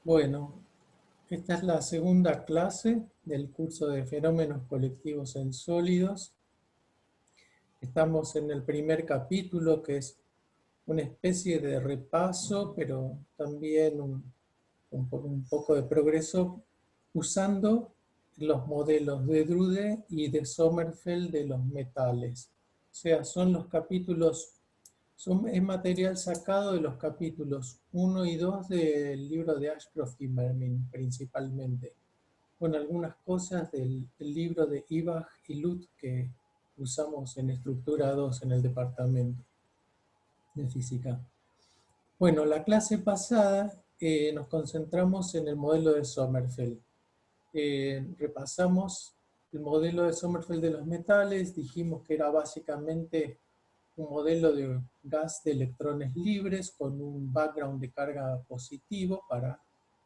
Bueno, esta es la segunda clase del curso de fenómenos colectivos en sólidos. Estamos en el primer capítulo, que es una especie de repaso, pero también un poco de progreso, usando los modelos de Drude y de Sommerfeld de los metales. O sea, son los capítulos. Es material sacado de los capítulos 1 y 2 del libro de Ashcroft y Mermin, principalmente, con algunas cosas del libro de Ibach y Lut que usamos en estructura 2 en el departamento de física. Bueno, la clase pasada nos concentramos en el modelo de Sommerfeld. Repasamos el modelo de Sommerfeld de los metales, dijimos que era básicamente un modelo de gas de electrones libres con un background de carga positivo para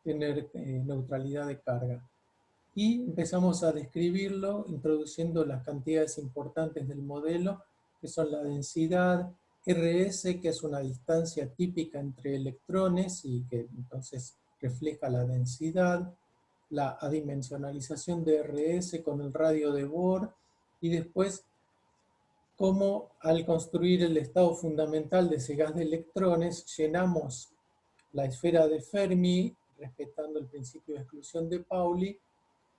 tener neutralidad de carga. Y empezamos a describirlo introduciendo las cantidades importantes del modelo, que son la densidad, RS, que es una distancia típica entre electrones y que entonces refleja la densidad, la adimensionalización de RS con el radio de Bohr, y después cómo al construir el estado fundamental de ese gas de electrones llenamos la esfera de Fermi respetando el principio de exclusión de Pauli,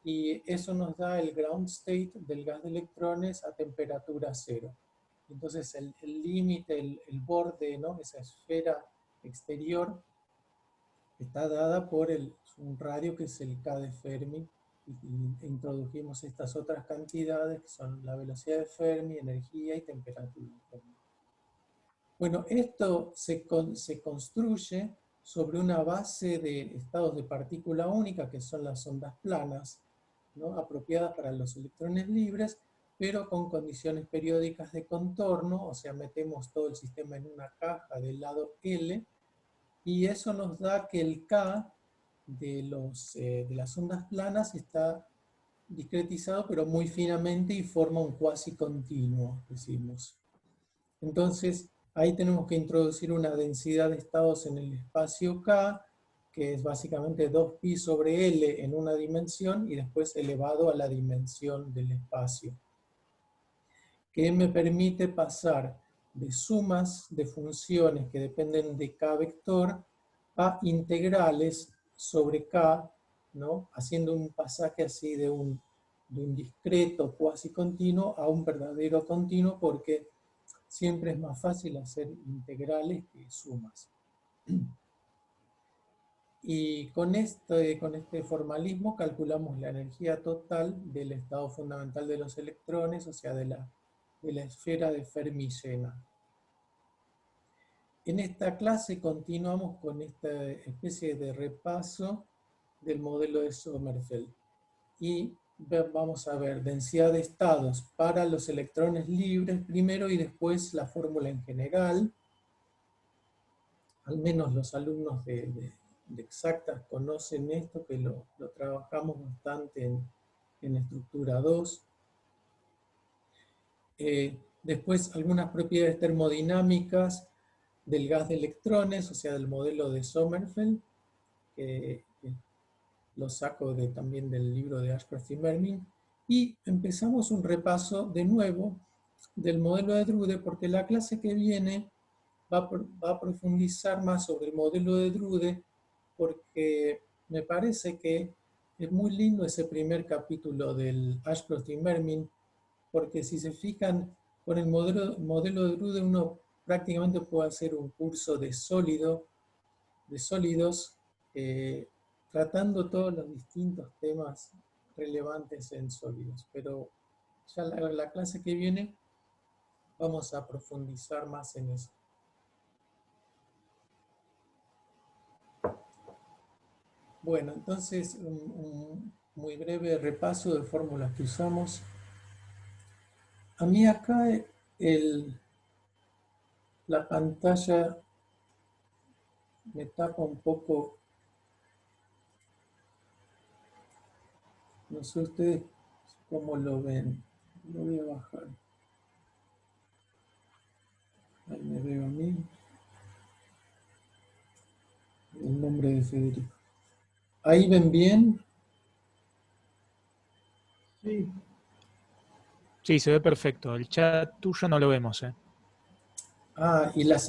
y eso nos da el ground state del gas de electrones a temperatura cero. Entonces el límite, el borde, ¿no? Esa esfera exterior está dada por un radio que es el K de Fermi, y introdujimos estas otras cantidades que son la velocidad de Fermi, energía y temperatura. Bueno, esto se construye sobre una base de estados de partícula única, que son las ondas planas, ¿no? Apropiadas para los electrones libres, pero con condiciones periódicas de contorno, o sea, metemos todo el sistema en una caja del lado L, y eso nos da que el K de las ondas planas está discretizado, pero muy finamente, y forma un cuasi continuo, decimos. Entonces, ahí tenemos que introducir una densidad de estados en el espacio K, que es básicamente 2pi sobre L en una dimensión y después elevado a la dimensión del espacio, que me permite pasar de sumas de funciones que dependen de K vector a integrales sobre K, ¿no? Haciendo un pasaje así de un discreto cuasi continuo a un verdadero continuo, porque siempre es más fácil hacer integrales que sumas. Y con este formalismo calculamos la energía total del estado fundamental de los electrones, o sea, de la esfera de Fermi llena. En esta clase continuamos con esta especie de repaso del modelo de Sommerfeld. Y vamos a ver densidad de estados para los electrones libres primero y después la fórmula en general. Al menos los alumnos de exactas conocen esto, que lo trabajamos bastante en estructura 2. Después algunas propiedades termodinámicas del gas de electrones, o sea, del modelo de Sommerfeld, que lo saco también del libro de Ashcroft y Mermin. Y empezamos un repaso de nuevo del modelo de Drude, porque la clase que viene va a profundizar más sobre el modelo de Drude, porque me parece que es muy lindo ese primer capítulo del Ashcroft y Mermin, porque si se fijan, con el modelo de Drude uno prácticamente puede hacer un curso de sólidos, tratando todos los distintos temas relevantes en sólidos. Pero ya la clase que viene vamos a profundizar más en eso. Bueno, entonces un muy breve repaso de fórmulas que usamos. A mí acá la pantalla me tapa un poco, no sé ustedes cómo lo ven. Lo voy a bajar. Ahí me veo a mí. El nombre de Federico. ¿Ahí ven bien? Sí, Sí, se ve perfecto. El chat tuyo no lo vemos, ¿eh? Ah, y las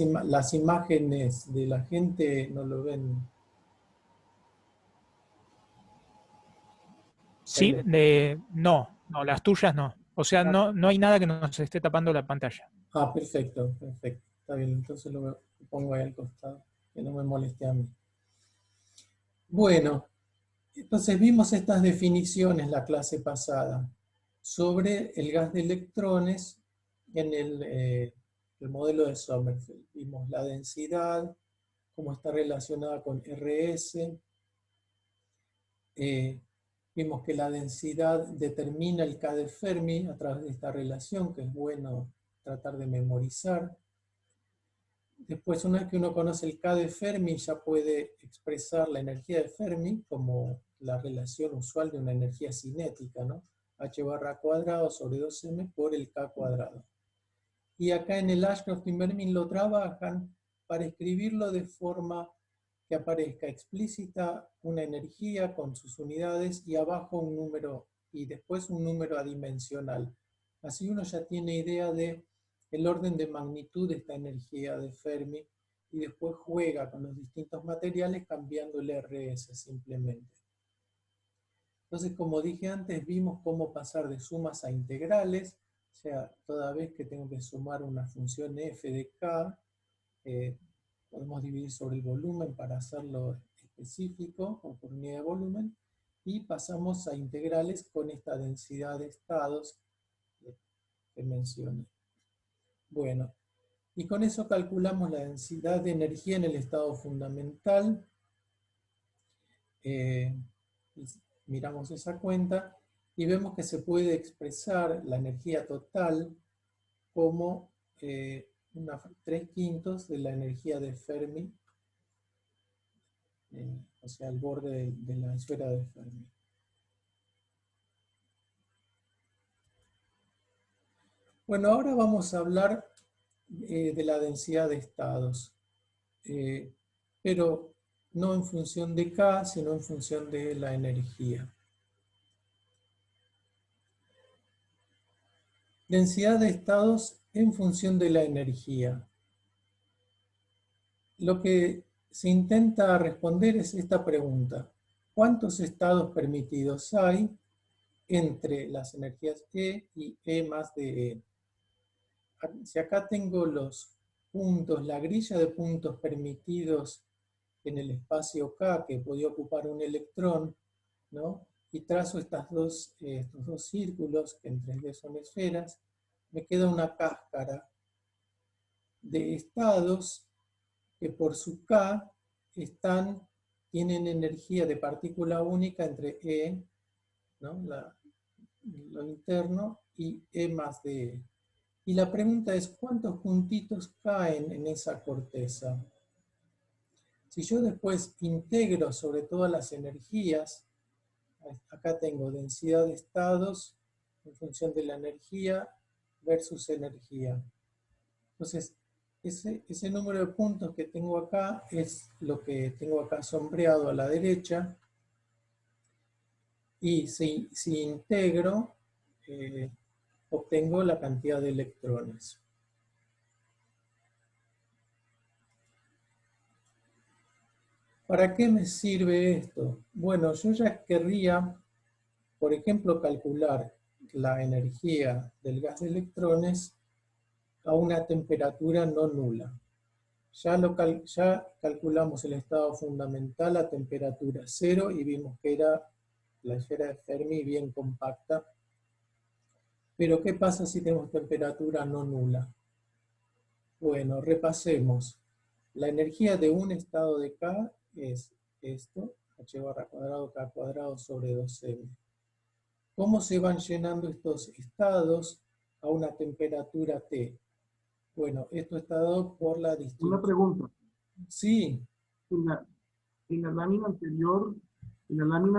imágenes de la gente no lo ven. Sí, no, las tuyas no. O sea, Ah, no hay nada que nos esté tapando la pantalla. perfecto, perfecto. Está bien, entonces lo pongo ahí al costado, que no me moleste a mí. Bueno, entonces vimos estas definiciones la clase pasada sobre el gas de electrones en el modelo de Sommerfeld. Vimos la densidad, cómo está relacionada con RS. Eh, Vimos que la densidad determina el K de Fermi a través de esta relación, que es bueno tratar de memorizar. Después, una vez que uno conoce el K de Fermi, ya puede expresar la energía de Fermi como la relación usual de una energía cinética, ¿no? H barra cuadrado sobre 2m por el K cuadrado. Y acá en el Ashcroft y Mermin lo trabajan para escribirlo de forma que aparezca explícita una energía con sus unidades y abajo un número y después un número adimensional. Así uno ya tiene idea de el orden de magnitud de esta energía de Fermi y después juega con los distintos materiales cambiando el RS simplemente. Entonces, como dije antes, vimos cómo pasar de sumas a integrales, o sea, toda vez que tengo que sumar una función f de k, podemos dividir sobre el volumen para hacerlo específico o por unidad de volumen, y pasamos a integrales con esta densidad de estados que mencioné. Bueno, y con eso calculamos la densidad de energía en el estado fundamental. Eh, Miramos esa cuenta y vemos que se puede expresar la energía total como 3/5 de la energía de Fermi, o sea, el borde de la esfera de Fermi. Bueno, ahora vamos a hablar de la densidad de estados, pero no en función de K, sino en función de la energía. Densidad de estados en función de la energía. Lo que se intenta responder es esta pregunta: ¿cuántos estados permitidos hay entre las energías E y E más de E? Si acá tengo los puntos, la grilla de puntos permitidos en el espacio K que podía ocupar un electrón, ¿no? Y trazo estos dos círculos, que en 3D son esferas, me queda una cáscara de estados que por su K tienen energía de partícula única entre E, ¿no? Lo interno, y E más de E. Y la pregunta es, ¿cuántos puntitos caen en esa corteza? Si yo después integro sobre todas las energías, acá tengo densidad de estados en función de la energía versus energía. Entonces, ese número de puntos que tengo acá es lo que tengo acá sombreado a la derecha. Y si integro, obtengo la cantidad de electrones. ¿Para qué me sirve esto? Bueno, yo ya querría, por ejemplo, calcular la energía del gas de electrones a una temperatura no nula. Ya calculamos el estado fundamental a temperatura cero y vimos que era la esfera de Fermi bien compacta. Pero ¿qué pasa si tenemos temperatura no nula? Bueno, repasemos. La energía de un estado de K es esto, h barra cuadrado K cuadrado sobre 2m. ¿Cómo se van llenando estos estados a una temperatura T? Bueno, esto está dado por la una distribución. pregunta. Sí, En la, en la lámina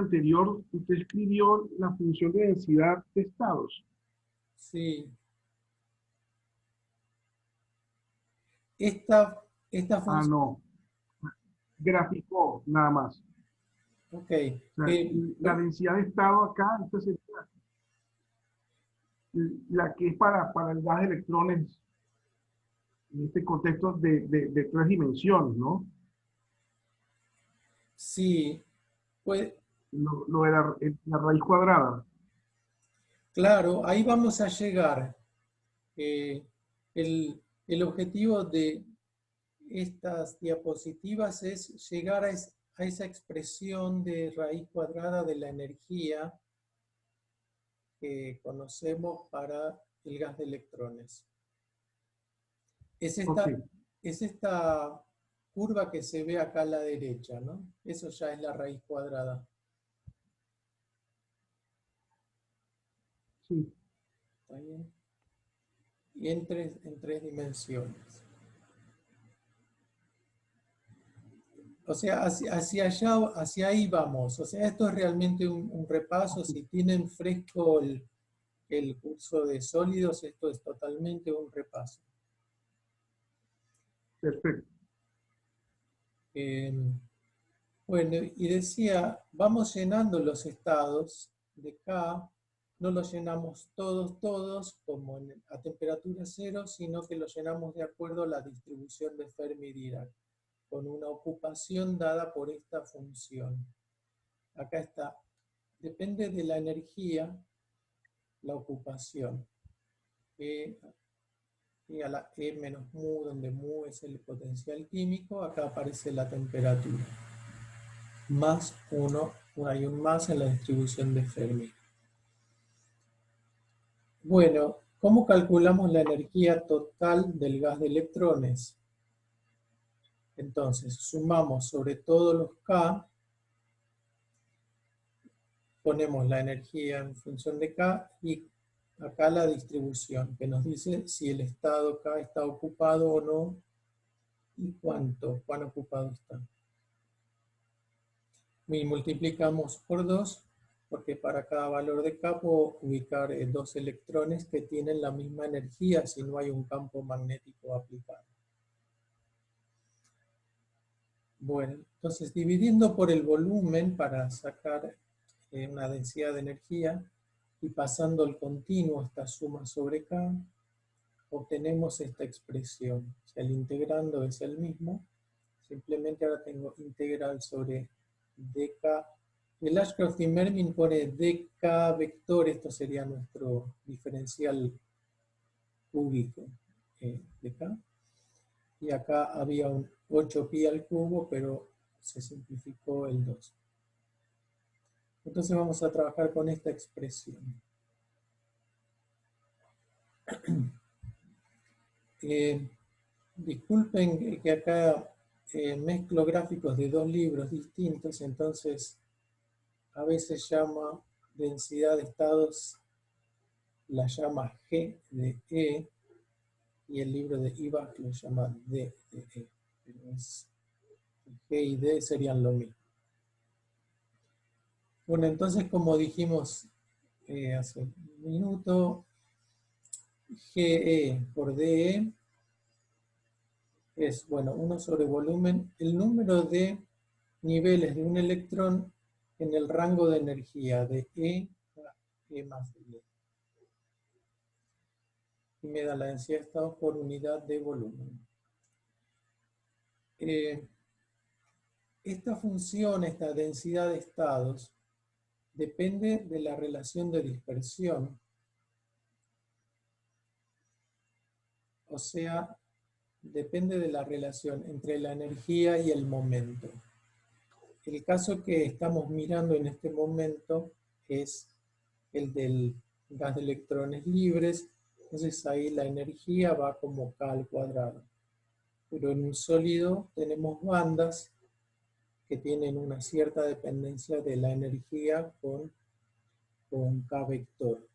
anterior, usted escribió la función de densidad de estados. sí. Esta Ah, función, no. Graficó, nada más. Ok. O sea, la densidad de estado acá, esta sería la que es para el gas de electrones en este contexto de tres dimensiones, ¿no? Sí, pues Lo de la raíz cuadrada. claro, ahí vamos a llegar. Eh, el objetivo de estas diapositivas es llegar a esa expresión de raíz cuadrada de la energía que conocemos para el gas de electrones. Es Ok, esta curva que se ve acá a la derecha, ¿no? Eso ya es la raíz cuadrada. sí, ¿Está bien? Y en tres dimensiones. O sea, hacia allá, hacia ahí vamos. O sea, esto es realmente un repaso. Si tienen fresco el curso de sólidos, esto es totalmente un repaso. perfecto. Bueno, y decía, vamos llenando los estados de K, no los llenamos todos, como a temperatura cero, sino que los llenamos de acuerdo a la distribución de Fermi-Dirac, con una ocupación dada por esta función. Acá está, depende de la energía, la ocupación. Y a la E menos mu, donde mu es el potencial químico, acá aparece la temperatura. Más 1, hay un más en la distribución de Fermi. Bueno, ¿cómo calculamos la energía total del gas de electrones? Entonces, sumamos sobre todos los K, ponemos la energía en función de K y acá la distribución, que nos dice si el estado K está ocupado o no y cuán ocupado está. Y multiplicamos por 2, porque para cada valor de K puedo ubicar dos electrones que tienen la misma energía si no hay un campo magnético aplicado. Bueno, entonces dividiendo por el volumen para sacar una densidad de energía y pasando el continuo, esta suma sobre K, obtenemos esta expresión. O sea, el integrando es el mismo, simplemente ahora tengo integral sobre dk. El Ashcroft y Mermin pone dk vector, esto sería nuestro diferencial cúbico de K. Y acá había un 8pi al cubo, pero se simplificó el 2. Entonces vamos a trabajar con esta expresión. Disculpen que acá mezclo gráficos de dos libros distintos, entonces a veces llama densidad de estados, la llama G de E, y el libro de Ibach lo llama D de E. Pero G y D serían lo mismo. Bueno, entonces como dijimos hace un minuto, GE por DE es, bueno, 1 sobre volumen, el número de niveles de un electrón en el rango de energía de E a E más D. Y me da la densidad de estados por unidad de volumen. Esta función, esta densidad de estados, depende de la relación de dispersión. O sea, depende de la relación entre la energía y el momento. El caso que estamos mirando en este momento es el del gas de electrones libres, entonces ahí la energía va como K al cuadrado. Pero en un sólido tenemos bandas que tienen una cierta dependencia de la energía con K vector.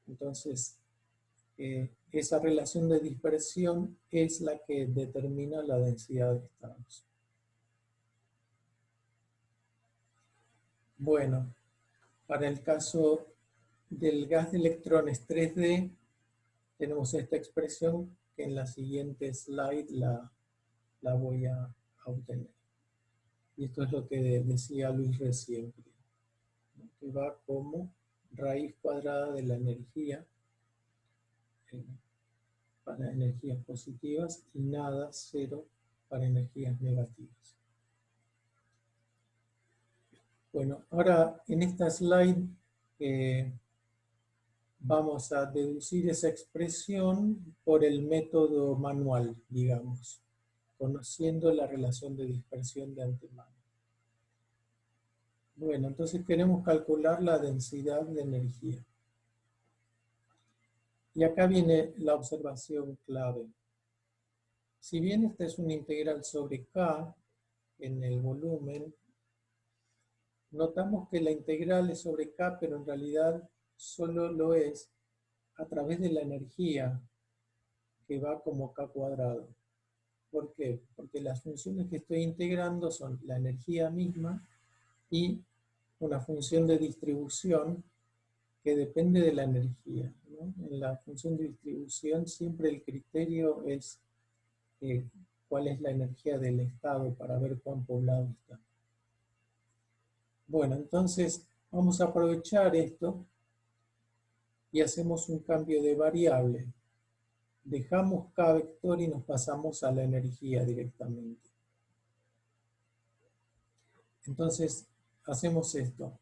Entonces, esa relación de dispersión es la que determina la densidad de estados. Bueno, para el caso del gas de electrones 3D, tenemos esta expresión que en la siguiente slide la voy a obtener. Y esto es lo que decía Luis recién, ¿no? Que va como raíz cuadrada de la energía eh, para energías positivas y nada, cero, para energías negativas. Bueno, ahora en esta slide vamos a deducir esa expresión por el método manual, digamos, conociendo la relación de dispersión de antemano. Bueno, entonces queremos calcular la densidad de energía. Y acá viene la observación clave. Si bien esta es una integral sobre K en el volumen, notamos que la integral es sobre K, pero en realidad solo lo es a través de la energía que va como K cuadrado. ¿Por qué? Porque las funciones que estoy integrando son la energía misma y una función de distribución que depende de la energía, ¿no? En la función de distribución siempre el criterio es cuál es la energía del estado para ver cuán poblado está. Bueno, entonces vamos a aprovechar esto y hacemos un cambio de variable. Dejamos K vector y nos pasamos a la energía directamente. Entonces hacemos esto.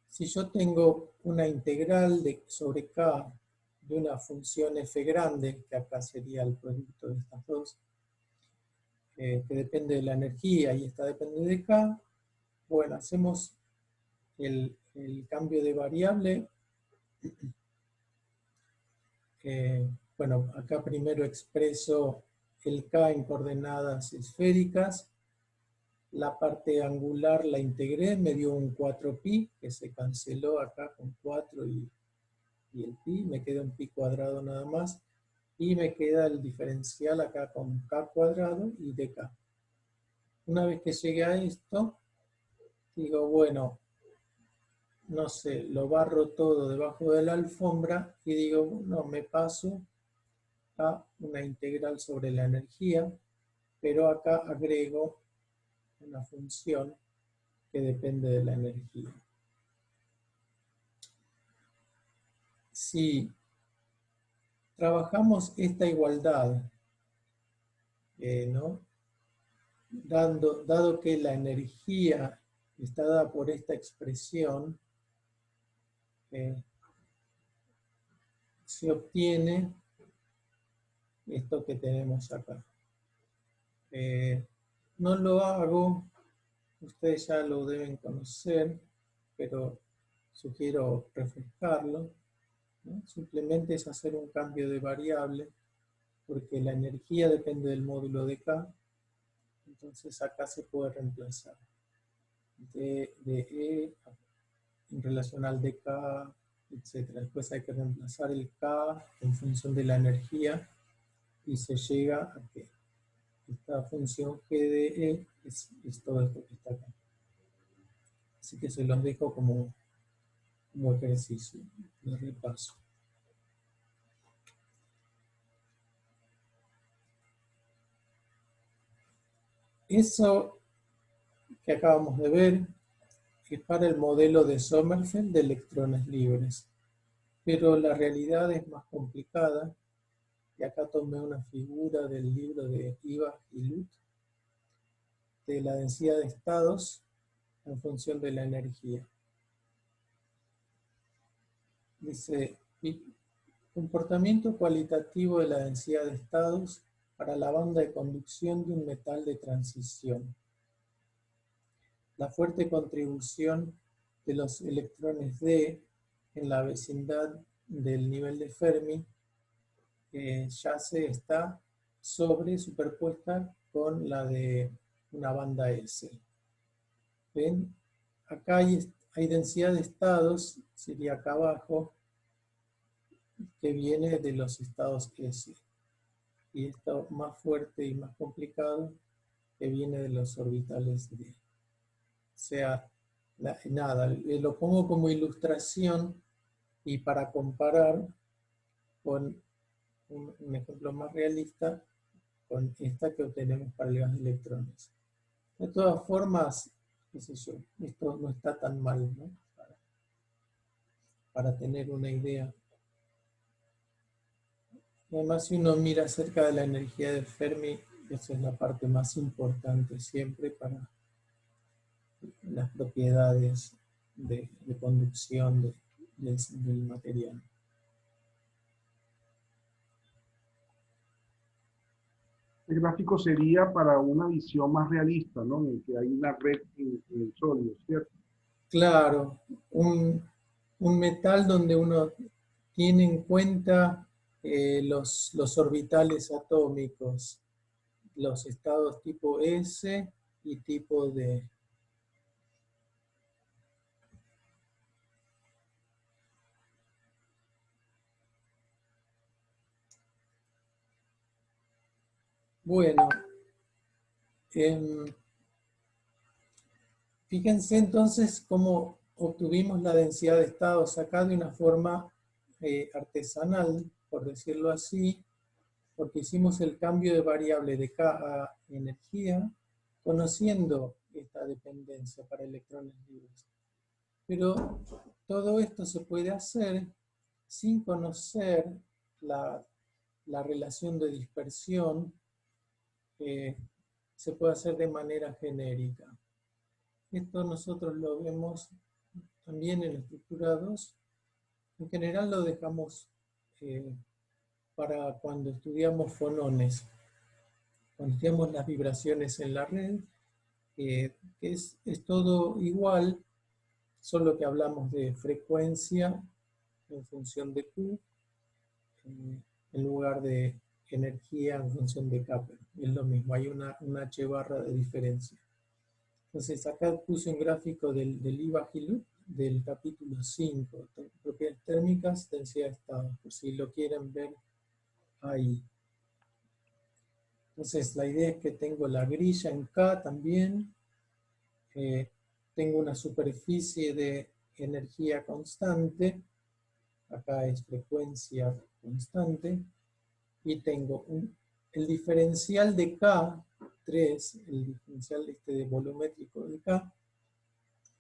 Si yo tengo una integral sobre K de una función f grande, que acá sería el producto de estas dos, que depende de la energía y esta depende de K, bueno, hacemos el cambio de variable. Bueno, acá primero expreso el K en coordenadas esféricas. La parte angular la integré, me dio un 4pi, que se canceló acá con 4 y el pi, me queda un pi cuadrado nada más, y me queda el diferencial acá con K cuadrado y dk. Una vez que llegue a esto, digo, bueno, no sé, lo barro todo debajo de la alfombra y digo, no, me paso a una integral sobre la energía, pero acá agrego una función que depende de la energía. Si trabajamos esta igualdad, ¿no? Dado que la energía está dada por esta expresión, se obtiene esto que tenemos acá. No lo hago, ustedes ya lo deben conocer, pero sugiero refrescarlo, ¿no? Simplemente es hacer un cambio de variable, porque la energía depende del módulo de K, entonces acá se puede reemplazar de E en relación al dk, etc. Después hay que reemplazar el K en función de la energía y se llega a que esta función g de E es todo esto que está acá. Así que se los dejo como ejercicio de repaso. Eso que acabamos de ver es para el modelo de Sommerfeld de electrones libres. Pero la realidad es más complicada. Y acá tomé una figura del libro de Ibach y Lut de la densidad de estados en función de la energía. Dice, comportamiento cualitativo de la densidad de estados para la banda de conducción de un metal de transición. La fuerte contribución de los electrones D en la vecindad del nivel de Fermi ya se está superpuesta con la de una banda S. ¿Ven? Acá hay densidad de estados, sería acá abajo, que viene de los estados S. Y esto más fuerte y más complicado, que viene de los orbitales D. O sea, nada, lo pongo como ilustración y para comparar con un ejemplo más realista, con esta que obtenemos para el gas de electrones. De todas formas, qué sé yo, esto no está tan mal, ¿no? Para tener una idea. Y además, si uno mira acerca de la energía de Fermi, esa es la parte más importante siempre para las propiedades de conducción del material. El gráfico sería para una visión más realista, ¿no? En el que hay una red en el sólido, ¿cierto? Claro, un metal donde uno tiene en cuenta los orbitales atómicos, los estados tipo S y tipo D. Bueno, fíjense entonces cómo obtuvimos la densidad de estados acá de una forma artesanal, por decirlo así, porque hicimos el cambio de variable de K a energía, conociendo esta dependencia para electrones libres. Pero todo esto se puede hacer sin conocer la relación de dispersión, que se puede hacer de manera genérica. Esto nosotros lo vemos también en estructurados. En general lo dejamos para cuando estudiamos fonones, cuando estudiamos las vibraciones en la red, que es todo igual, solo que hablamos de frecuencia en función de Q, en lugar de energía en función de K. Es lo mismo, hay una H barra de diferencia. Entonces acá puse un gráfico del IVA-Hilloop del capítulo 5, propiedades térmicas, densidad de estado, por si lo quieren ver ahí. Entonces la idea es que tengo la grilla en K también, tengo una superficie de energía constante, acá es frecuencia constante, y tengo el diferencial de K3, el diferencial de volumétrico de K,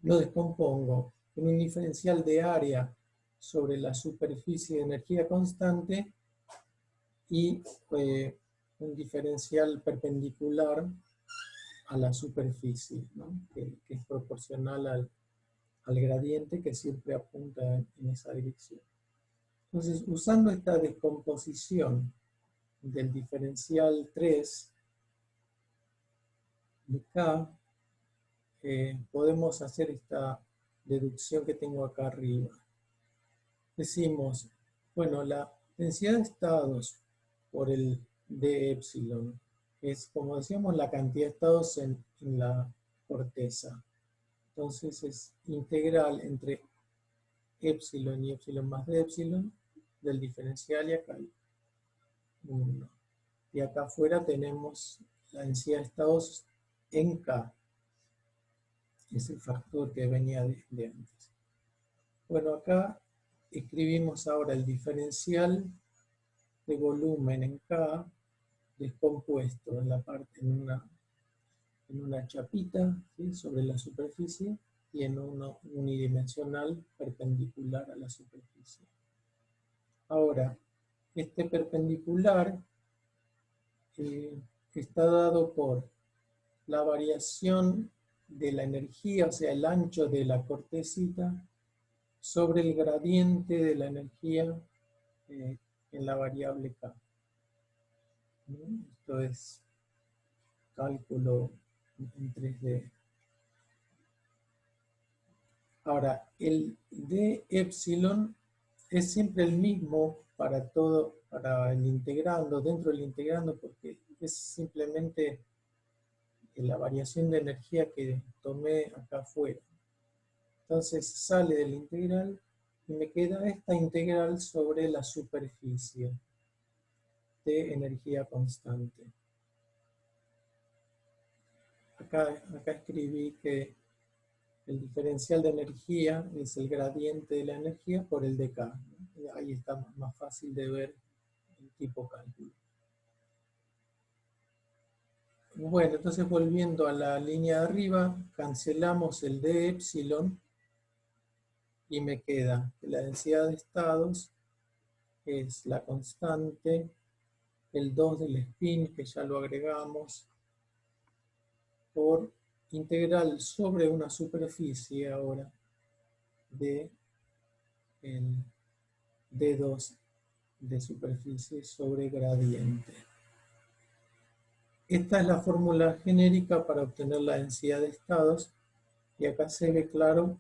lo descompongo en un diferencial de área sobre la superficie de energía constante y un diferencial perpendicular a la superficie, ¿no? que es proporcional al gradiente que siempre apunta en esa dirección. Entonces, usando esta descomposición del diferencial 3 de K, podemos hacer esta deducción que tengo acá arriba. Decimos, bueno, la densidad de estados por el d epsilon es, como decíamos, la cantidad de estados en la corteza. Entonces es integral entre epsilon y epsilon más d epsilon del diferencial, y acá hay 1. Y acá afuera tenemos la densidad de estados en K. Es el factor que venía de antes. Bueno, acá escribimos ahora el diferencial de volumen en K descompuesto en la parte, en una chapita, ¿sí?, sobre la superficie, y en uno unidimensional perpendicular a la superficie. Ahora, este perpendicular está dado por la variación de la energía, o sea, el ancho de la cortecita, sobre el gradiente de la energía en la variable K. Esto es cálculo en 3D. Ahora, el d epsilon es siempre el mismo para todo, para el integrando, dentro del integrando, porque es simplemente la variación de energía que tomé acá afuera. Entonces sale del integral y me queda esta integral sobre la superficie de energía constante. Acá escribí que el diferencial de energía es el gradiente de la energía por el de K, ¿no? Ahí está más fácil de ver el tipo cálculo. Bueno, entonces volviendo a la línea de arriba, cancelamos el de epsilon y me queda que la densidad de estados es la constante, el 2 del spin, que ya lo agregamos, por integral sobre una superficie ahora de el D2 de superficie sobre gradiente. Esta es la fórmula genérica para obtener la densidad de estados, y acá se ve claro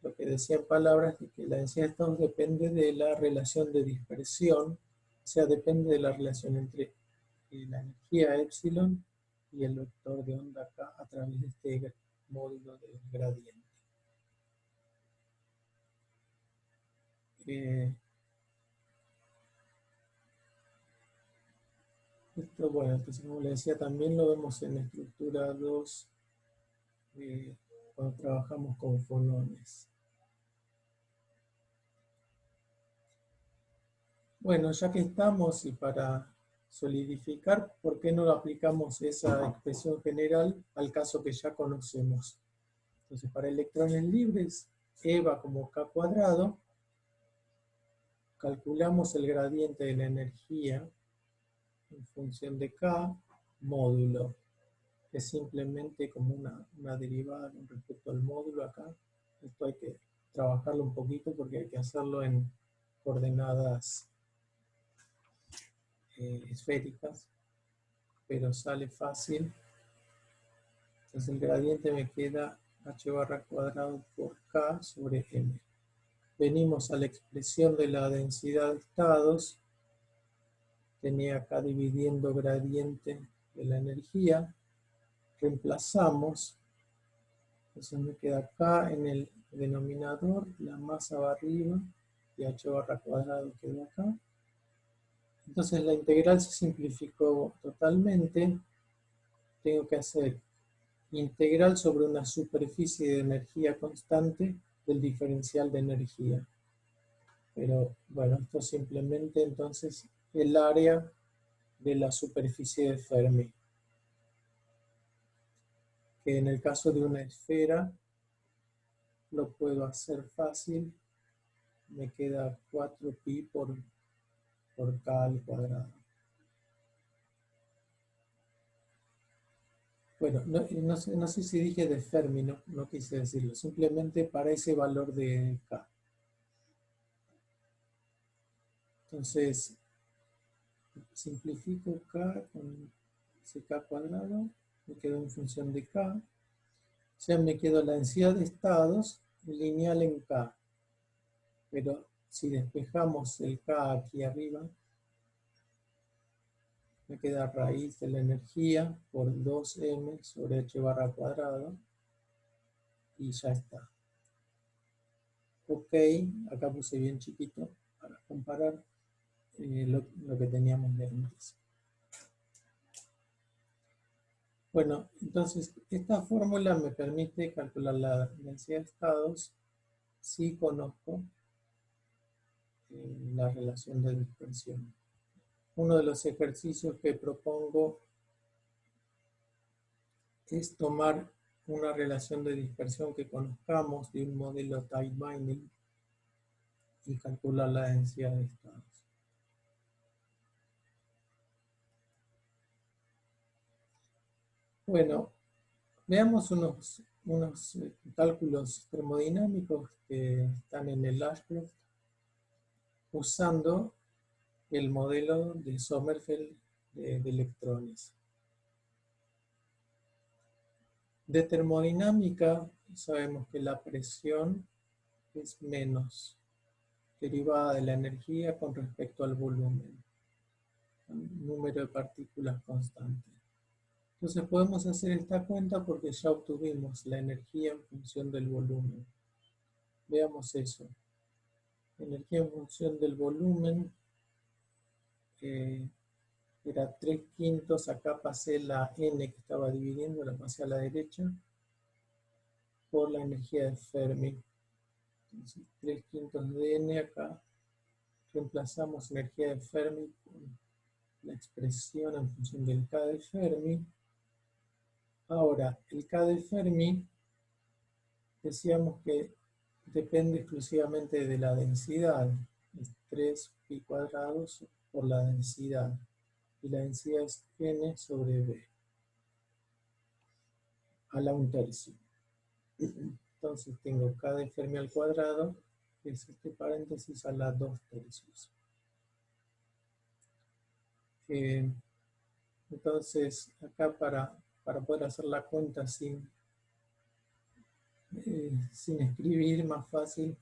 lo que decía en palabras, de que la densidad de estados depende de la relación de dispersión, o sea, depende de la relación entre la energía epsilon y el vector de onda acá a través de este módulo del gradiente. Esto, bueno, entonces como les decía, también lo vemos en estructura 2 cuando trabajamos con fonones. Bueno, ya que estamos, y para solidificar, ¿por qué no aplicamos esa expresión general al caso que ya conocemos? Entonces, para electrones libres, EVA como K cuadrado, calculamos el gradiente de la energía en función de K módulo, que es simplemente como una derivada con respecto al módulo acá. Esto hay que trabajarlo un poquito porque hay que hacerlo en coordenadas esféricas, pero sale fácil. Entonces el gradiente me queda h barra cuadrado por K sobre M. Venimos a la expresión de la densidad de estados. Tenía acá dividiendo gradiente de la energía. Reemplazamos. Entonces me queda acá en el denominador, la masa va arriba y h barra cuadrado quedó acá. Entonces la integral se simplificó totalmente. Tengo que hacer integral sobre una superficie de energía constante del diferencial de energía. Pero bueno, esto simplemente entonces el área de la superficie de Fermi, que en el caso de una esfera lo puedo hacer fácil, me queda 4pi por K al cuadrado. Bueno, no sé si dije de Fermi, no quise decirlo, simplemente para ese valor de K. Entonces, simplifico K con ese K cuadrado, me quedo en función de K, o sea, me quedo la densidad de estados lineal en K, pero si despejamos el K aquí arriba, me queda raíz de la energía por 2m sobre h barra cuadrado, y ya está. Ok, acá puse bien chiquito para comparar lo que teníamos de antes. Bueno, entonces esta fórmula me permite calcular la densidad de estados si conozco la relación de dispersión. Uno de los ejercicios que propongo es tomar una relación de dispersión que conozcamos de un modelo tight binding y calcular la densidad de estados. Bueno, veamos unos cálculos termodinámicos que están en el Ashcroft usando el modelo de Sommerfeld de electrones. De termodinámica sabemos que la presión es menos derivada de la energía con respecto al volumen, número de partículas constante. Entonces podemos hacer esta cuenta porque ya obtuvimos la energía en función del volumen. Veamos eso. Energía en función del volumen era 3/5, acá pasé la n que estaba dividiendo, la pasé a la derecha, por la energía de Fermi. Entonces 3/5 de n acá, reemplazamos energía de Fermi con la expresión en función del K de Fermi, Ahora, el K de Fermi, decíamos que depende exclusivamente de la densidad. Es 3pi cuadrados por la densidad. Y la densidad es n sobre b, a la 1/3. Entonces tengo K de Fermi al cuadrado, que es este paréntesis, a la 2/3. Entonces, acá para poder hacer la cuenta sin escribir, más fácil,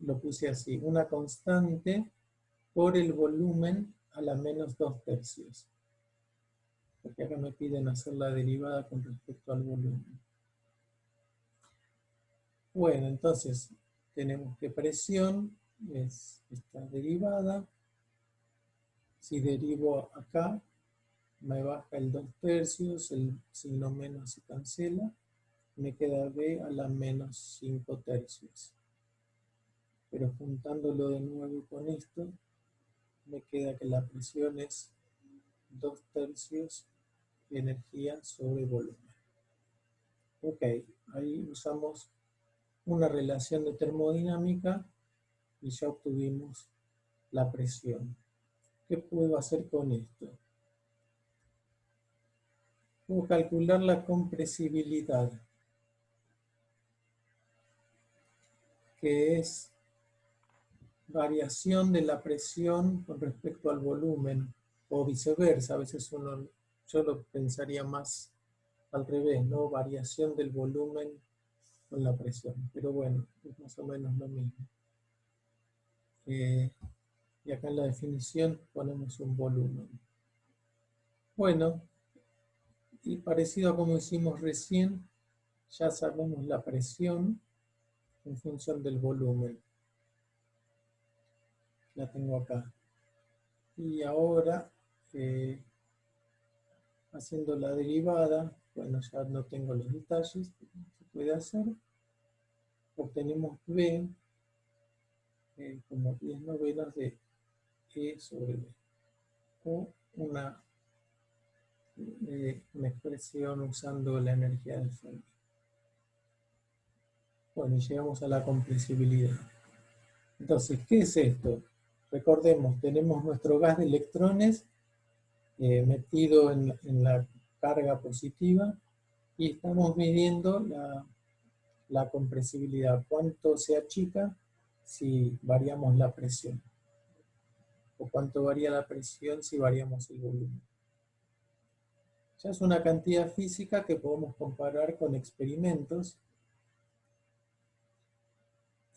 lo puse así: una constante por el volumen a la menos 2/3. Porque acá me piden hacer la derivada con respecto al volumen. Bueno, entonces tenemos que presión es esta derivada. Si derivo acá, me baja el 2/3, el signo menos se cancela, me queda B a la menos 5/3. Pero juntándolo de nuevo con esto, me queda que la presión es 2/3 energía sobre volumen. Ok, ahí usamos una relación de termodinámica y ya obtuvimos la presión. ¿Qué puedo hacer con esto? Puedo calcular la compresibilidad, que es variación de la presión con respecto al volumen, o viceversa. A veces yo lo pensaría más al revés, ¿no? Variación del volumen con la presión. Pero bueno, es más o menos lo mismo. Y acá en la definición ponemos un volumen. Bueno, y parecido a como hicimos recién, ya sabemos la presión en función del volumen. La tengo acá. Y ahora, haciendo la derivada, bueno, ya no tengo los detalles, se puede hacer. Obtenemos B como 10 novenas de E sobre B. O una expresión usando la energía de Fermi. Bueno, y llegamos a la compresibilidad. Entonces, ¿qué es esto? Recordemos, tenemos nuestro gas de electrones metido en la carga positiva y estamos midiendo la compresibilidad. ¿Cuánto se achica si variamos la presión? ¿O cuánto varía la presión si variamos el volumen? Ya es una cantidad física que podemos comparar con experimentos.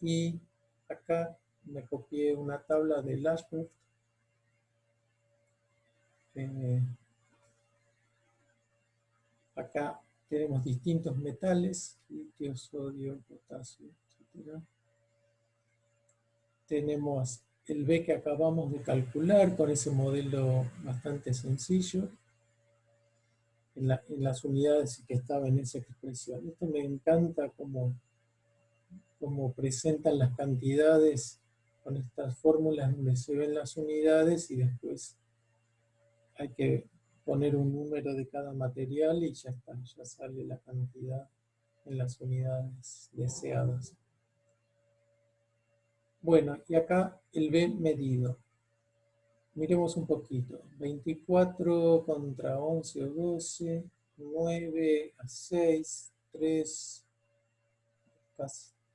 Y acá me copié una tabla de Ashworth. Acá tenemos distintos metales, litio, sodio, potasio, etc. Tenemos el B que acabamos de calcular con ese modelo bastante sencillo, en las unidades que estaban en esa expresión. Esto me encanta como presentan las cantidades con estas fórmulas donde se ven las unidades y después hay que poner un número de cada material y ya está, ya sale la cantidad en las unidades deseadas. Bueno, y acá el B medido. Miremos un poquito. 24 contra 11 o 12, 9 a 6, 3,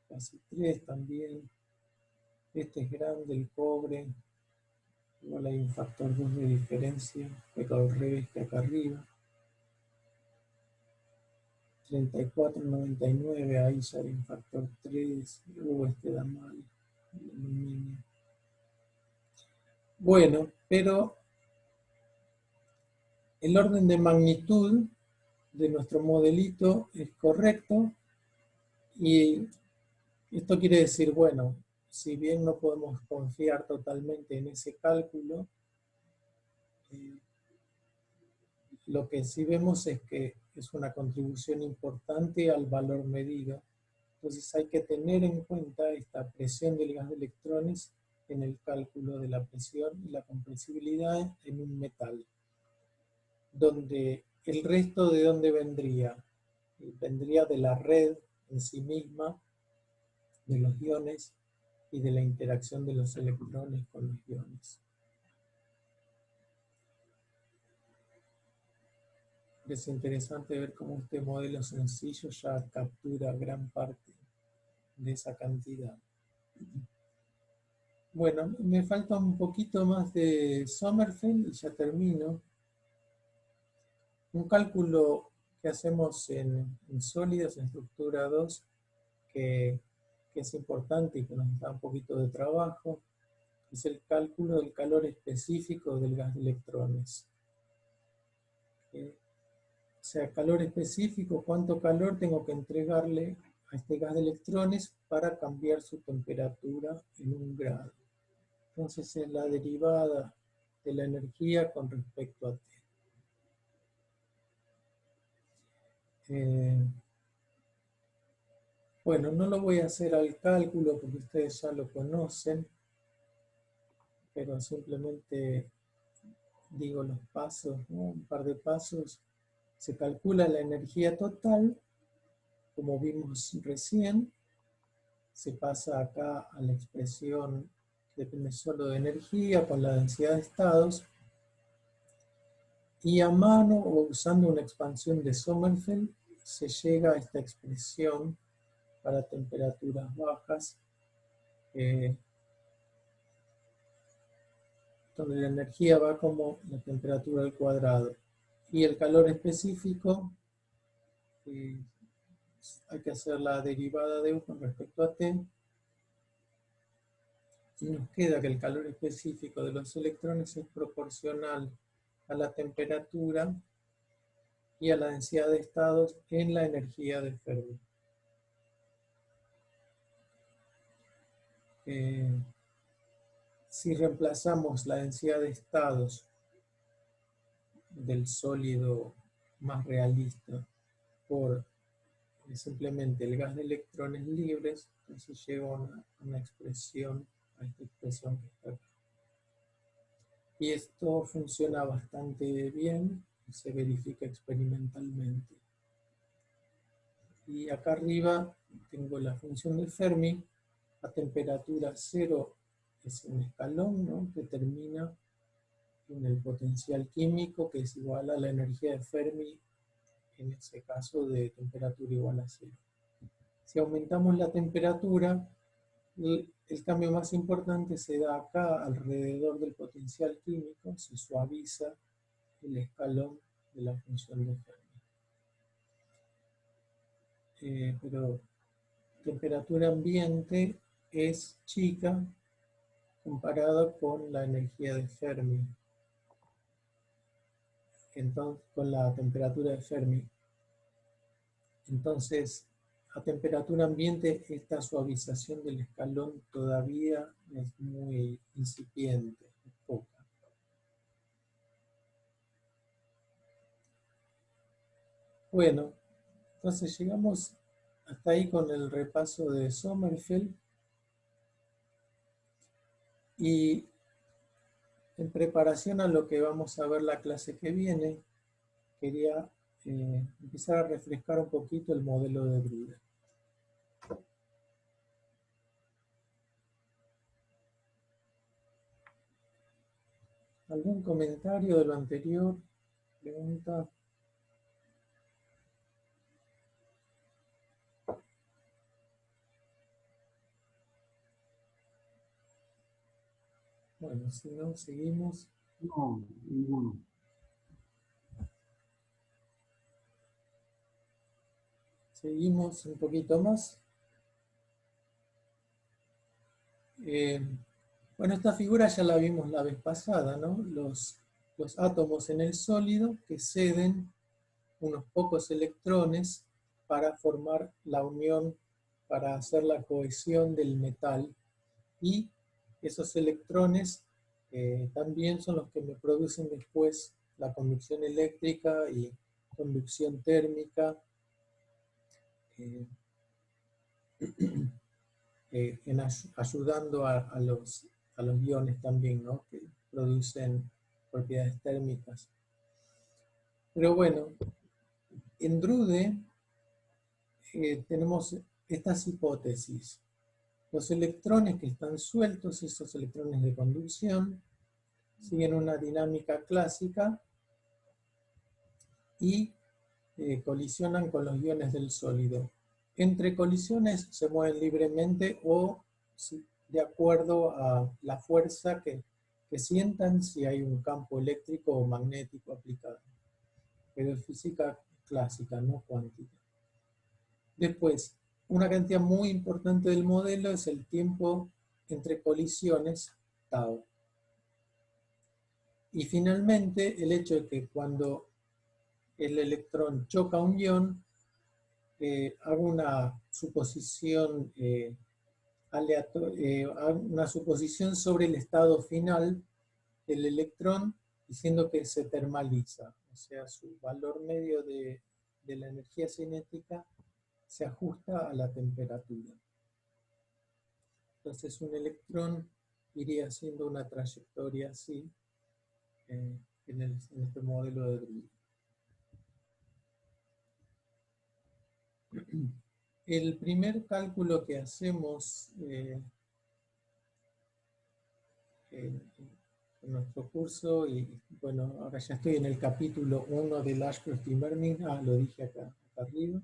casi 3 también. Este es grande, el cobre. Igual hay un factor 2 de diferencia, pero al revés que acá arriba. 34,99, ahí ya hay un factor 3. Este da mal. El aluminio. Bueno, pero el orden de magnitud de nuestro modelito es correcto. Y esto quiere decir, bueno, si bien no podemos confiar totalmente en ese cálculo, lo que sí vemos es que es una contribución importante al valor medido. Entonces hay que tener en cuenta esta presión del gas de electrones en el cálculo de la presión y la compresibilidad en un metal, donde ¿el resto de dónde vendría? Vendría de la red en sí misma, de los iones y de la interacción de los electrones con los iones. Es interesante ver cómo este modelo sencillo ya captura gran parte de esa cantidad. Bueno, me falta un poquito más de Sommerfeld y ya termino. Un cálculo que hacemos en sólidos, en estructura 2, que es importante y que nos da un poquito de trabajo, es el cálculo del calor específico del gas de electrones. O sea, calor específico, cuánto calor tengo que entregarle a este gas de electrones para cambiar su temperatura en 1 grado. Entonces es la derivada de la energía con respecto a T. Bueno, no lo voy a hacer al cálculo porque ustedes ya lo conocen, pero simplemente digo los pasos, ¿no? Un par de pasos. Se calcula la energía total, como vimos recién. Se pasa acá a la expresión que depende solo de energía con la densidad de estados. Y a mano o usando una expansión de Sommerfeld se llega a esta expresión para temperaturas bajas, donde la energía va como la temperatura al cuadrado. Y el calor específico, hay que hacer la derivada de U con respecto a T. Y nos queda que el calor específico de los electrones es proporcional a la temperatura y a la densidad de estados en la energía de Fermi. Si reemplazamos la densidad de estados del sólido más realista por simplemente el gas de electrones libres, entonces llega una expresión, a esta expresión que está acá. Y esto funciona bastante bien y se verifica experimentalmente. Y acá arriba tengo la función de Fermi. A temperatura 0 es un escalón, ¿no?, que termina en el potencial químico, que es igual a la energía de Fermi, en ese caso de temperatura igual a 0. Si aumentamos la temperatura, el cambio más importante se da acá, alrededor del potencial químico, se suaviza el escalón de la función de Fermi. Pero temperatura ambiente es chica comparada con la energía de Fermi, entonces, con la temperatura de Fermi. Entonces, a temperatura ambiente, esta suavización del escalón todavía es muy incipiente, es poca. Bueno, entonces llegamos hasta ahí con el repaso de Sommerfeld. Y en preparación a lo que vamos a ver la clase que viene, quería empezar a refrescar un poquito el modelo de Brüder. ¿Algún comentario de lo anterior? ¿Pregunta? Bueno, si no, seguimos. No, ninguno. Seguimos un poquito más. Bueno, esta figura ya la vimos la vez pasada, ¿no? Los átomos en el sólido que ceden unos pocos electrones para formar la unión, para hacer la cohesión del metal. Y esos electrones también son los que me producen después la conducción eléctrica y conducción térmica, ayudando a los iones también, ¿no?, que producen propiedades térmicas. Pero bueno, en Drude tenemos estas hipótesis. Los electrones que están sueltos, esos electrones de conducción, siguen una dinámica clásica y colisionan con los iones del sólido. Entre colisiones se mueven libremente o de acuerdo a la fuerza que sientan, si hay un campo eléctrico o magnético aplicado. Pero es física clásica, no cuántica. Después, una cantidad muy importante del modelo es el tiempo entre colisiones, tau. Y finalmente, el hecho de que cuando el electrón choca un ion, hago una suposición una suposición sobre el estado final del electrón, diciendo que se termaliza, o sea, su valor medio de la energía cinética se ajusta a la temperatura. Entonces un electrón iría haciendo una trayectoria así en este modelo de Drude. El primer cálculo que hacemos en nuestro curso, y bueno, ahora ya estoy en el capítulo 1 del Ashcroft y Mermin, lo dije acá arriba,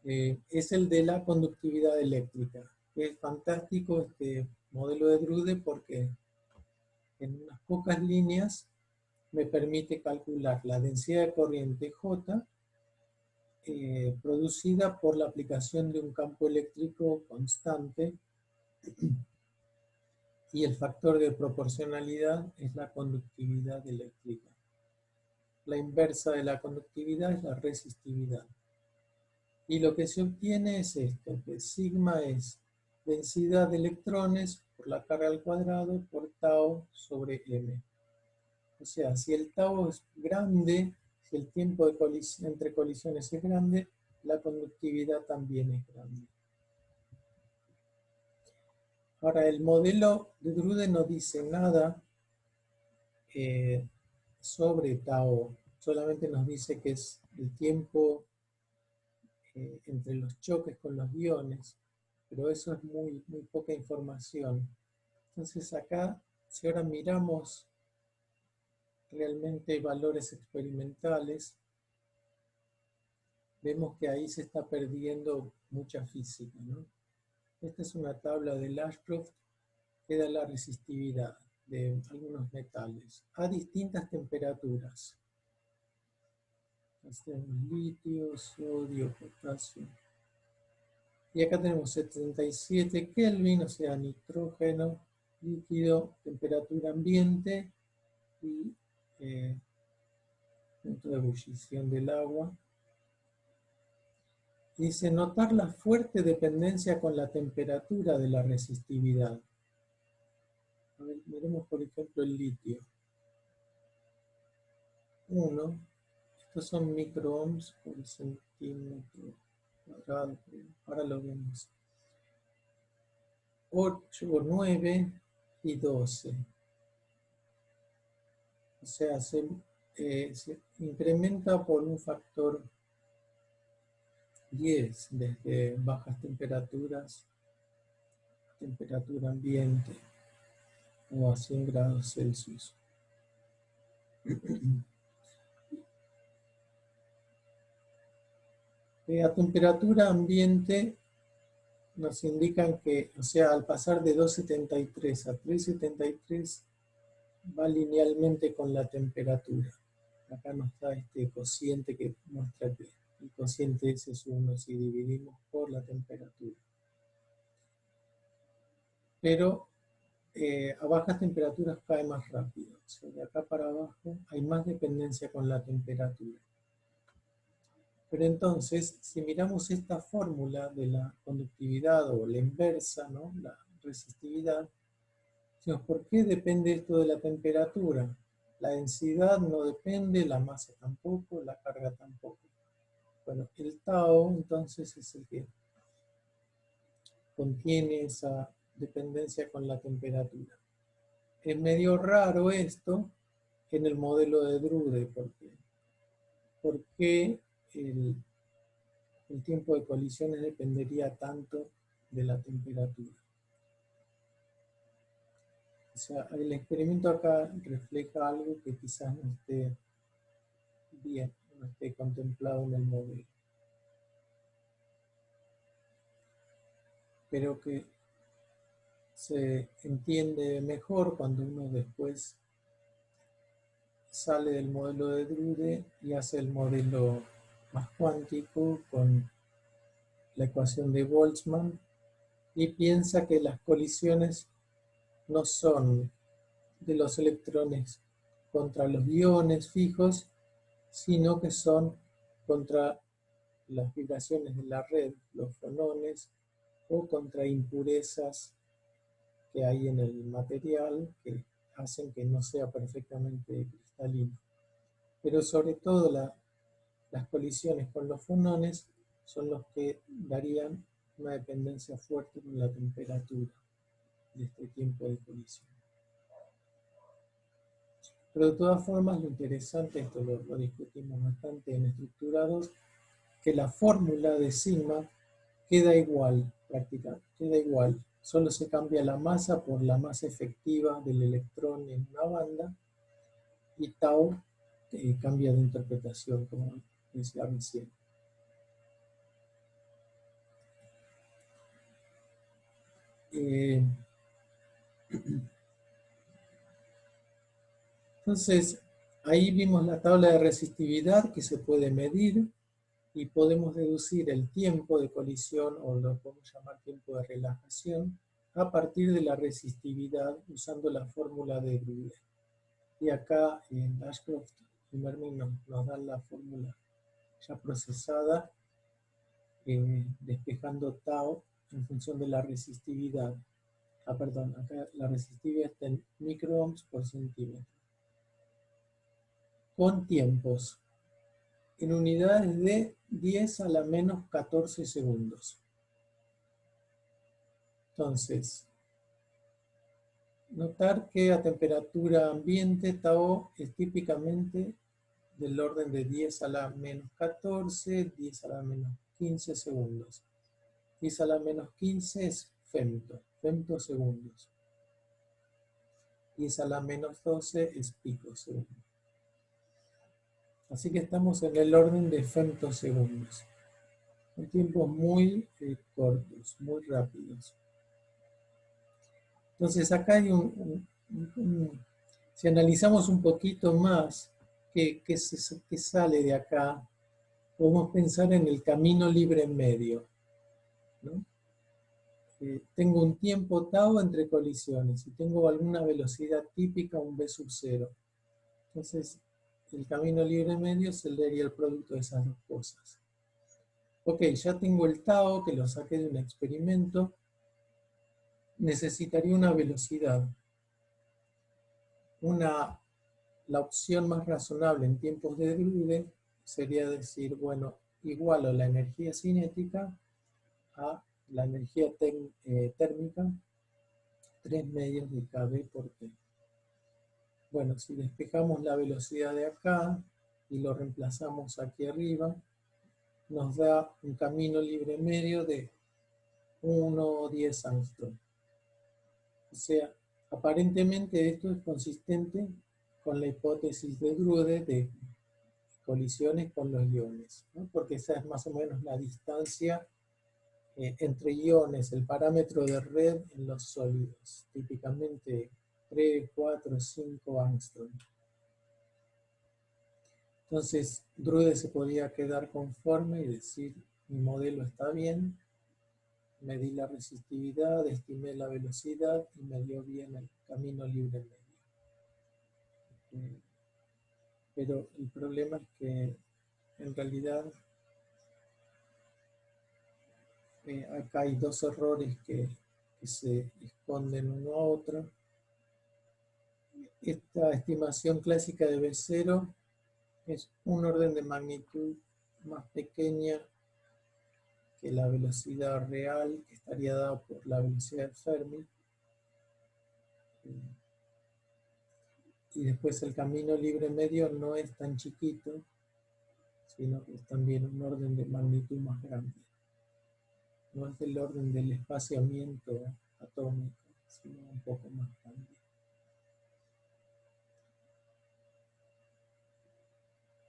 es el de la conductividad eléctrica. Es fantástico este modelo de Drude porque en unas pocas líneas me permite calcular la densidad de corriente J producida por la aplicación de un campo eléctrico constante, y el factor de proporcionalidad es la conductividad eléctrica. La inversa de la conductividad es la resistividad. Y lo que se obtiene es esto, que sigma es densidad de electrones por la carga al cuadrado por tau sobre m. O sea, si el tau es grande, si el tiempo de entre colisiones es grande, la conductividad también es grande. Ahora, el modelo de Drude no dice nada sobre tau, solamente nos dice que es el tiempo entre los choques con los iones, pero eso es muy poca información. Entonces acá, si ahora miramos realmente valores experimentales, vemos que ahí se está perdiendo mucha física, ¿no? Esta es una tabla del Ashcroft que da la resistividad de algunos metales a distintas temperaturas. Tenemos litio, sodio, potasio. Y acá tenemos 77 Kelvin, o sea, nitrógeno, líquido, temperatura ambiente y punto de ebullición del agua. Dice, notar la fuerte dependencia con la temperatura de la resistividad. A ver, miremos por ejemplo el litio. 1, estos son microohms por centímetro cuadrado, ahora lo vemos. 8, 9 y 12. O sea, se incrementa por un factor 10 desde bajas temperaturas, temperatura ambiente, o a 100 grados Celsius. A temperatura ambiente nos indican que, o sea, al pasar de 2,73 a 3,73 va linealmente con la temperatura. Acá nos da este cociente que muestra que el cociente ese es 1 si dividimos por la temperatura. Pero a bajas temperaturas cae más rápido. O sea, de acá para abajo hay más dependencia con la temperatura. Pero entonces, si miramos esta fórmula de la conductividad o la inversa, ¿no? La resistividad, decimos, ¿por qué depende esto de la temperatura? La densidad no depende, la masa tampoco, la carga tampoco. Bueno, el tau entonces es el que contiene esa dependencia con la temperatura. Es medio raro esto, en el modelo de Drude, porque el tiempo de colisiones dependería tanto de la temperatura. O sea, el experimento acá refleja algo que quizás no esté bien, no esté contemplado en el modelo, pero que se entiende mejor cuando uno después sale del modelo de Drude y hace el modelo más cuántico con la ecuación de Boltzmann y piensa que las colisiones no son de los electrones contra los iones fijos, sino que son contra las vibraciones de la red, los fonones, o contra impurezas que hay en el material que hacen que no sea perfectamente cristalino. Pero sobre todo las colisiones con los fonones son los que darían una dependencia fuerte con la temperatura de este tiempo de colisión. Pero de todas formas, lo interesante, esto lo discutimos bastante en estructurados, que la fórmula de sigma queda igual, prácticamente, queda igual. Solo se cambia la masa por la masa efectiva del electrón en una banda y tau cambia de interpretación, como decía recién. Entonces, ahí vimos la tabla de resistividad que se puede medir y podemos deducir el tiempo de colisión, o lo podemos llamar tiempo de relajación, a partir de la resistividad usando la fórmula de Drude. Y acá en Ashcroft y Mermin nos dan la fórmula ya procesada, despejando tau en función de la resistividad. Perdón, acá la resistividad está en microohms por centímetro. Con tiempos en unidades de 10 a la menos 14 segundos. Entonces, notar que a temperatura ambiente tau es típicamente del orden de 10 a la menos 14, 10 a la menos 15 segundos. 10 a la menos 15 es femtosegundos. 10 a la menos 12 es picosegundos. Así que estamos en el orden de femtosegundos. Son tiempos muy cortos, muy rápidos. Entonces acá hay si analizamos un poquito más qué sale de acá, podemos pensar en el camino libre en medio, ¿no? Tengo un tiempo tau entre colisiones y tengo alguna velocidad típica, un v sub 0. Entonces, el camino libre en medio sería el producto de esas dos cosas. Ok, ya tengo el tau, que lo saqué de un experimento. Necesitaría una velocidad. La opción más razonable en tiempos de Drude sería decir, bueno, igualo la energía cinética a la energía térmica, 3 medios de kB por T. Bueno, si despejamos la velocidad de acá y lo reemplazamos aquí arriba, nos da un camino libre medio de 1,10 angstrom. O sea, aparentemente esto es consistente con la hipótesis de Drude de colisiones con los iones, ¿no? Porque esa es más o menos la distancia entre iones, el parámetro de red en los sólidos, típicamente 3, 4, 5 angstrom. Entonces, Drude se podía quedar conforme y decir, mi modelo está bien, medí la resistividad, estimé la velocidad y me dio bien el camino libre medio. Pero el problema es que en realidad acá hay dos errores que se esconden uno a otro. Esta estimación clásica de B0 es un orden de magnitud más pequeña que la velocidad real, que estaría dada por la velocidad de Fermi. Y después el camino libre medio no es tan chiquito, sino que es también un orden de magnitud más grande. No es del orden del espaciamiento atómico, sino un poco más grande.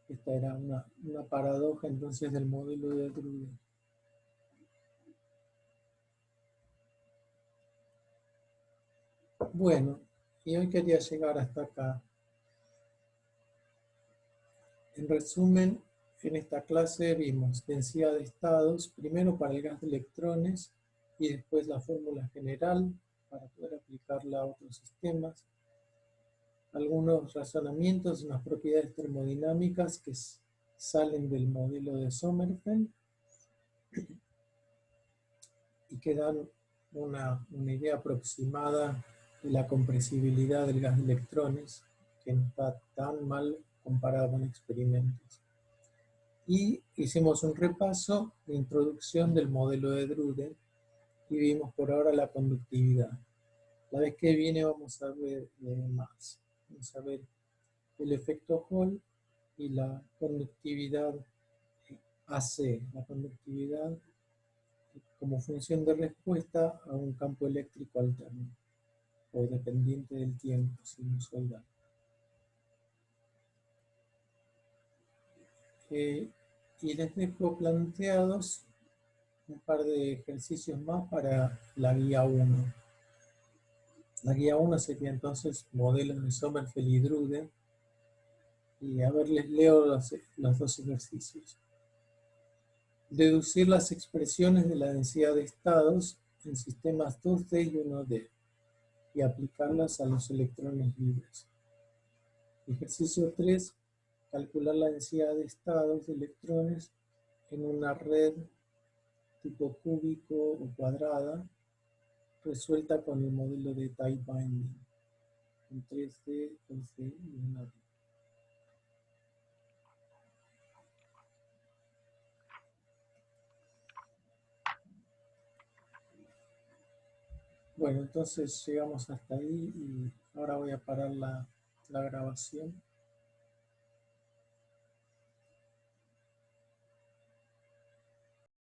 Esta era una paradoja entonces del modelo de Drude. Bueno, y hoy quería llegar hasta acá. En resumen, en esta clase vimos densidad de estados, primero para el gas de electrones y después la fórmula general para poder aplicarla a otros sistemas. Algunos razonamientos, unas propiedades termodinámicas que salen del modelo de Sommerfeld y que dan una idea aproximada de la compresibilidad del gas de electrones, que no está tan mal comparado con experimentos. Y hicimos un repaso de introducción del modelo de Drude y vimos por ahora la conductividad. La vez que viene vamos a ver más. Vamos a ver el efecto Hall y la conductividad AC, la conductividad como función de respuesta a un campo eléctrico alterno o dependiente del tiempo sinusoidal. Y les dejo planteados un par de ejercicios más para la guía 1. La guía 1 sería entonces modelos de Sommerfeld y Drude. Y a ver, les leo los dos ejercicios. Deducir las expresiones de la densidad de estados en sistemas 2D y 1D y aplicarlas a los electrones libres. Ejercicio 3. Calcular la densidad de estados de electrones en una red tipo cúbico o cuadrada resuelta con el modelo de tight binding en 3D, 2D y 1D. Bueno, entonces llegamos hasta ahí y ahora voy a parar la grabación.